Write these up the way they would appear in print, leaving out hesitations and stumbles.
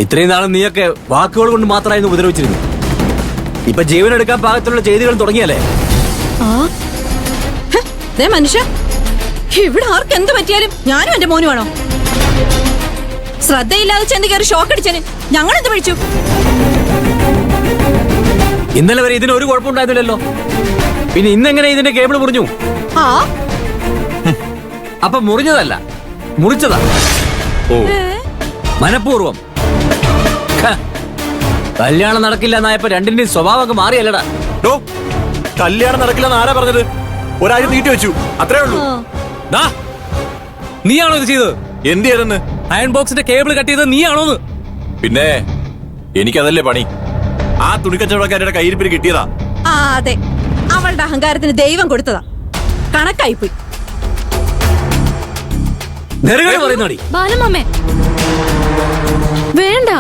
ഇത്രയും നാളും നീയൊക്കെ വാക്കുകൾ കൊണ്ട് മാത്രമായിരുന്നു ഉപദ്രവിച്ചിരുന്നു. ഇപ്പൊ ജീവനെടുക്കാൻ പാകത്തിലുള്ള ചെയ്തികൾ തുടങ്ങിയല്ലേ? മനുഷ്യ, ഇവിടെ ആർക്ക് എന്ത് പറ്റിയാലും ഞാനും എന്റെ മോനും ആണോ? ശ്രദ്ധയില്ലാതെ ചെന്ന് കയറി ഷോക്ക് അടിച്ചന് ഞങ്ങൾ എന്ത് വിളിച്ചു? ഇന്നലെ വരെ ഇതിന് ഒരു കുഴപ്പമുണ്ടായിരുന്നില്ലല്ലോ, പിന്നെ ഇന്നെങ്ങനെ ഇതിന്റെ കേബിൾ മുറിഞ്ഞു? അപ്പൊ മുറിഞ്ഞതല്ല, മുറിച്ചതാ. ഓ, മനഃപൂർവം. കല്യാണം നടക്കില്ല എന്നായപ്പോ രണ്ടിന്റെയും സ്വഭാവം മാറിയല്ലടാ. കല്യാണം നടക്കില്ലെന്ന് ആരാ പറഞ്ഞത്? ഒരാഴ്ച നീട്ടി വെച്ചു, അത്രേ ഉള്ളൂ. നീയാണോ ഇത് ചെയ്തത്? എന്ത് ചെയ്തെന്ന്? അയൺ ബോക്സിന്റെ കേബിൾ കട്ട് ചെയ്തത് നീയാണോന്ന്? പിന്നെ എനിക്കതല്ലേ പണി. ആ തുണിക്കച്ചവടക്കാരുടെ കയ്യിരിപ്പിന് കിട്ടിയതാ. അതെ, അവളുടെ അഹങ്കാരത്തിന് ദൈവം കൊടുത്തതാ. കണക്കായി പോയി. പറയുന്നോടി ബാലമ്മേ, വേണ്ട.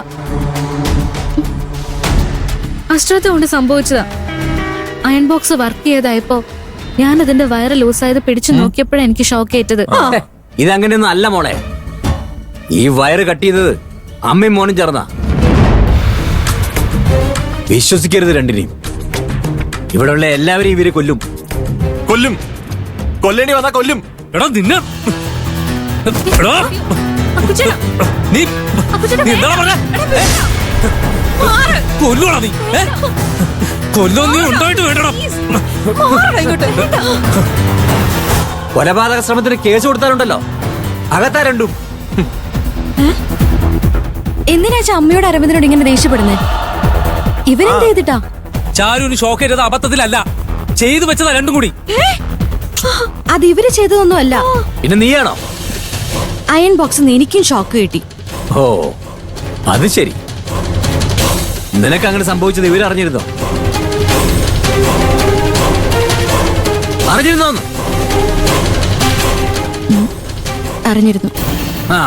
അശ്രദ്ധ കൊണ്ട് സംഭവിച്ചതാ. അയൺ ബോക്സ് വർക്ക് ചെയ്തായപ്പോ ഞാൻ അതിന്റെ വയറ് ലൂസായത് പിടിച്ചു നോക്കിയപ്പോഴാണ് എനിക്ക് ഷോക്ക് ഏറ്റത്. ഇതങ്ങനെയൊന്നും അല്ല മോളെ. ഈ വയറ് കട്ട് ചെയ്തത് അമ്മയും മോനും ചേർന്ന. വിശ്വസിക്കരുത് രണ്ടിനെയും. ഇവിടെയുള്ള എല്ലാവരെയും ഇവര് കൊല്ലും. കൊല്ലും, കൊല്ലേണ്ടി വന്നാ കൊല്ലും. എടാ നിന്നെ കൊല്ലുവാണോ നീ? കൊല്ലോ നീ ഉണ്ടായിട്ട് വേണ്ടണം. കൊലപാതക ശ്രമത്തിന് കേസ് കൊടുത്താലുണ്ടല്ലോ, അകത്താ രണ്ടും. എന്തിനാ അമ്മയോട് അരവിന്ദനോട് ഇങ്ങനെ ദേഷ്യപ്പെടുന്നേ? ഇവരെന്ത് ചെയ്തിട്ടാ? ചാരുവിന് ഷോക്ക് ചെയ്തത് അബദ്ധത്തിലല്ല, ചെയ്തു വെച്ചതാ രണ്ടും കൂടി. അത് ഇവര് ചെയ്തതൊന്നും അല്ല. പിന്നെ നീയാണോ? അയൺ ബോക്സ് എനിക്കും ഷോക്ക് കിട്ടി. ഓ, അത് ശരി. നിനക്ക് അങ്ങനെ സംഭവിച്ചത് ഇവരറിഞ്ഞിരുന്നോ? അറിഞ്ഞിരുന്നോന്ന്? അറിഞ്ഞിരുന്നു. ആ,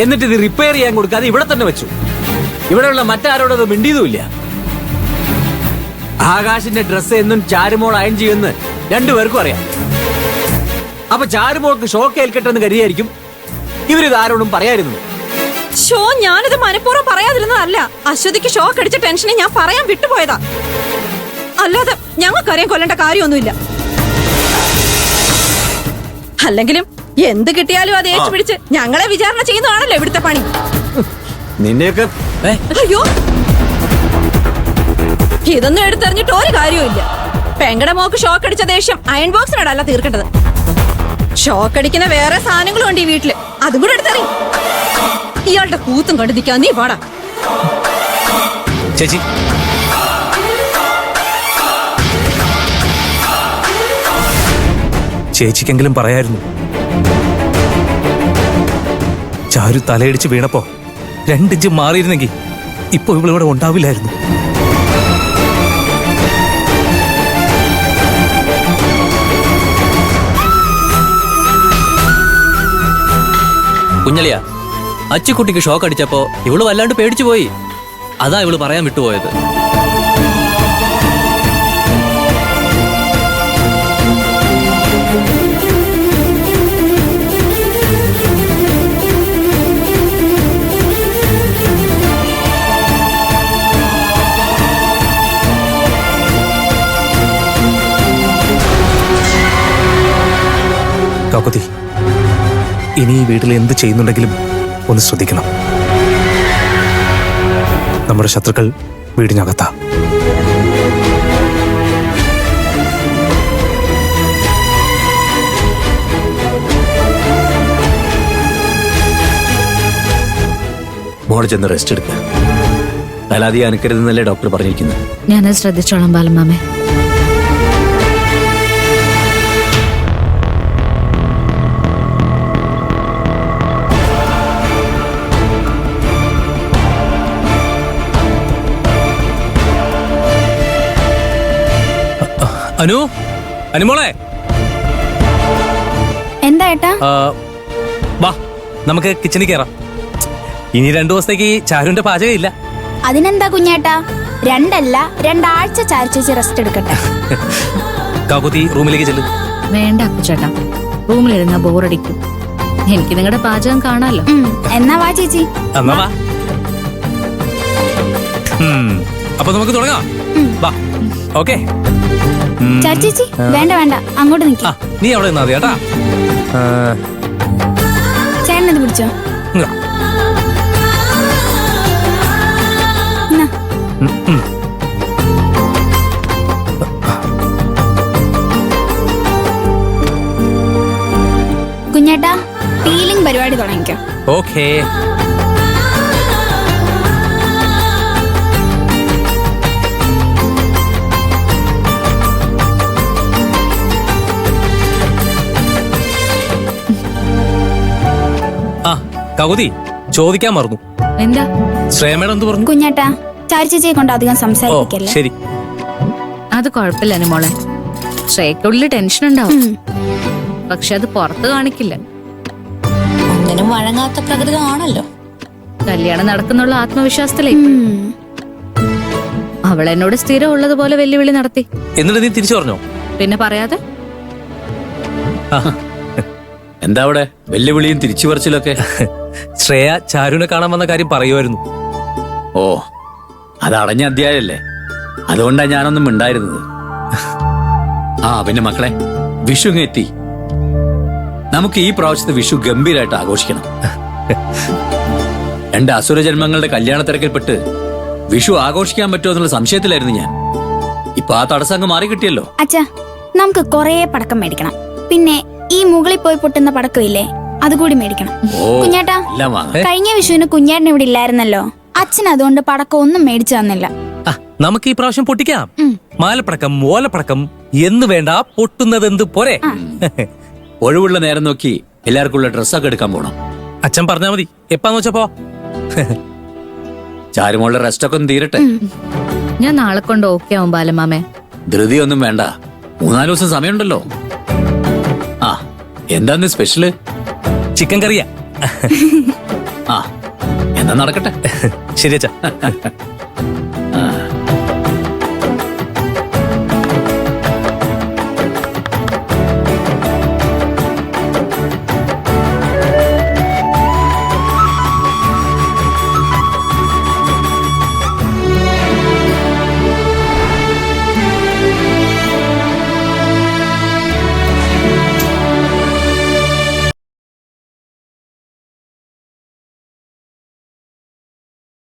എന്നിട്ട് ഇത് റിപ്പയർ ചെയ്യാൻ കൊടുക്കാതെ ഇവിടെ തന്നെ വെച്ചു. ഇവിടെയുള്ള മറ്റാരോടത് മിണ്ടിയതുമില്ല. ആകാശിന്റെ ഡ്രസ്സ് എന്നും ചാരുമോൾ അയൺ ചെയ്യുമെന്ന് രണ്ടുപേർക്കും അറിയാം. അപ്പൊ ചാരുമോൾക്ക് ഷോക്ക് ഏൽക്കട്ടെന്ന് കരുതിയായിരിക്കും ഇവരിത് ആരോടും പറയായിരുന്നു. ഞാനിത് മനഃപൂർവ്വം പറയാതിരുന്നതല്ല. അശ്വതിക്ക് ഷോക്ക് അടിച്ച ടെൻഷനെ ഞാൻ പറയാൻ വിട്ടുപോയതാ. അല്ലാതെ ഞങ്ങൾക്കറിയാൻ കൊല്ലേണ്ട കാര്യമൊന്നുമില്ല. അല്ലെങ്കിലും എന്ത് കിട്ടിയാലും അത് ഏച്ചു പിടിച്ച് ഞങ്ങളെ വിചാരണ ചെയ്യുന്നതാണല്ലോ ഇവിടുത്തെ പണി. നിന്നെയൊക്കെ അയ്യോ, ഇതൊന്നും എടുത്തെറിഞ്ഞിട്ട് ഒരു കാര്യമില്ല. പെങ്ങടെ മോക്ക് ഷോക്ക് അടിച്ച ദേഷ്യം അയൺ ബോക്സിനോടല്ല തീർക്കേണ്ടത്. ഷോക്ക് അടിക്കുന്ന വേറെ സാധനങ്ങളും ഉണ്ട് ഈ വീട്ടില്, അതും കൂടെ എടുത്തറി. ഇയാളുടെ കൂത്തും കണ്ടു നിൽക്കാൻ നീ പാടാ. ചേച്ചി, ചേച്ചിക്കെങ്കിലും പറയായിരുന്നു. ചാരു തലയിടിച്ച് വീണപ്പോ 2 ഇഞ്ച് മാറിയിരുന്നെങ്കിൽ ഇപ്പൊ ഇവളിവിടെ ഉണ്ടാവില്ലായിരുന്നു. കുഞ്ഞളിയ, അച്ചിക്കുട്ടിക്ക് ഷോക്ക് അടിച്ചപ്പോ ഇവള് വല്ലാണ്ട് പേടിച്ചു പോയി. അതാ ഇവള് പറയാൻ വിട്ടുപോയത്. കാക്കുതി, ഇനി ഈ വീട്ടിൽ എന്ത് ചെയ്യുന്നുണ്ടെങ്കിലും ഒന്ന് ശ്രദ്ധിക്കണം. നമ്മുടെ ശത്രുക്കൾ വീടിനകത്താ. മോള് ചെന്ന് റെസ്റ്റ് എടുക്കുക. തലാധികം അനക്കരുതെന്നല്ലേ ഡോക്ടർ പറഞ്ഞിരിക്കുന്നത്. ഞാനത് ശ്രദ്ധിച്ചോളാം ബാലമ്മാമേ. അനുമോളെ, എന്താ ഏട്ടാ? വാ, നമുക്ക് കിച്ചണിൽ കയറാം. ഇനി 2 ദിവസത്തേക്ക് ചാരുവിന്റെ പാചകം ഇല്ല. അതിനെന്താ കുഞ്ഞേട്ടാ, 2 അല്ല 2 ആഴ്ച ചാരിച്ചേച്ചി റെസ്റ്റ് എടുക്കട്ടെ. കാക്കുത്തി റൂമിലേക്ക് ചെല്ലു. വേണ്ട അപ്പുചേട്ടാ, റൂമിലിരുന്ന ബോറടിക്കും. എനിക്ക് നിങ്ങളുടെ പാചകം കാണാലോ. എന്നാ വാ ചേച്ചി. എന്നാ വാ. അപ്പൊ നമുക്ക് തുടങ്ങാം. വാ. ഓക്കെ. ചാരു ചേച്ചി വേണ്ട വേണ്ട, അങ്ങോട്ട് നിൽക്കി. ആ നീ അവിടെ നിന്നാ മതി കേട്ടാ. ചേട്ടനത് പിടിച്ചോ. ഇങ്ങ് വാ. എന്നാ. കുഞ്ഞേട്ടാ പീലിംഗ് പരിപാടി തുടങ്ങിക്കോ. ഓക്കേ. ആ കൗതി ചോദിക്കാൻ മറന്നു. എന്താ? ശ്രേമേടം എന്ത് പറഞ്ഞു? കുഞ്ഞേട്ടാ ചാരു ചേച്ചിയെ കൊണ്ട് അധികം ഓ സംസാരിക്കല്ലേ. ശരി. അത് കുഴപ്പമില്ല അനുമോളെ. ശ്രേയക്കുള്ളിൽ ടെൻഷൻ ഉണ്ടാവും, പക്ഷെ അത് പുറത്ത് കാണിക്കില്ല. ഒന്നിനും വഴങ്ങാത്ത പ്രകൃതമാണല്ലോ. കല്യാണം നടക്കുന്നുള്ള ആത്മവിശ്വാസത്തിലേ അവൾ എന്നോട് സ്ഥിരം ഉള്ളതുപോലെ വെല്ലുവിളി നടത്തി. എന്നിട്ട് നീ തിരിച്ചു പറഞ്ഞോ? പിന്നെ പറയാതെ. എന്താ അവിടെ വെല്ലുവിളിയും തിരിച്ചു പറച്ചിലൊക്കെ? ശ്രേയ ചാരുവിനെ കാണാൻ വന്ന കാര്യം പറയുമായിരുന്നു. ഓ, അത് അടഞ്ഞ അധ്യായല്ലേ, അതുകൊണ്ടാ ഞാനൊന്നും മിണ്ടായിരുന്നത്. ആ പിന്നെ മക്കളെ, വിഷു ഇങ്ങ് എത്തി. നമുക്ക് ഈ പ്രാവശ്യത്തെ വിഷു ഗംഭീരമായിട്ട് ആഘോഷിക്കണം. 2 അസുരജന്മങ്ങളുടെ കല്യാണ തിരക്കിൽപ്പെട്ട് വിഷു ആഘോഷിക്കാൻ പറ്റുമോ എന്നുള്ള സംശയത്തിലായിരുന്നു ഞാൻ. ഇപ്പൊ ആ തടസ്സം അങ്ങ് മാറി കിട്ടിയല്ലോ. അച്ഛാ നമുക്ക് കൊറേ പടക്കം മേടിക്കണം. പിന്നെ ഈ മുകളിൽ പോയി പൊട്ടുന്ന പടക്കമില്ലേ, അതുകൂടി മേടിക്കണം. കുഞ്ഞേട്ടാ എല്ലാം വാങ്ങാം. കഴിഞ്ഞ വിഷുവിന് കുഞ്ഞേട്ടൻ ഇവിടെ ഇല്ലായിരുന്നല്ലോ. അച്ഛൻ അതുകൊണ്ട് പടക്കം ഒന്നും മേടിച്ചു തന്നില്ല. ആ, നമുക്ക് ഈ പ്രാവശ്യം പൊട്ടിക്കാം. മാലപ്പടക്കം, ഓലപ്പടക്കം എന്ന് വേണ്ട, പൊട്ടുന്നതെന്ത് പോരെ. ഒഴിവുള്ള നേരം നോക്കി എല്ലാവർക്കും ഉള്ള ഡ്രസ്സൊക്കെ എടുക്കാൻ പോണം. അച്ഛൻ പറഞ്ഞാ മതി, എപ്പാന്ന് വെച്ചപ്പോ. ചാരുമോളുടെ റെസ്റ്റൊക്കെ ഒന്ന് തീരട്ടെ. ഞാൻ നാളെ കൊണ്ട് ഓക്കെ ആവും ബാലമാമേ. ധൃതിയൊന്നും വേണ്ട, 3-4 ദിവസം സമയമുണ്ടല്ലോ. ആ എന്താന്ന് സ്പെഷ്യല്? ചിക്കൻ കറിയാ. ആ എന്നാ നടക്കട്ടെ. ശരി അച്ഛാ.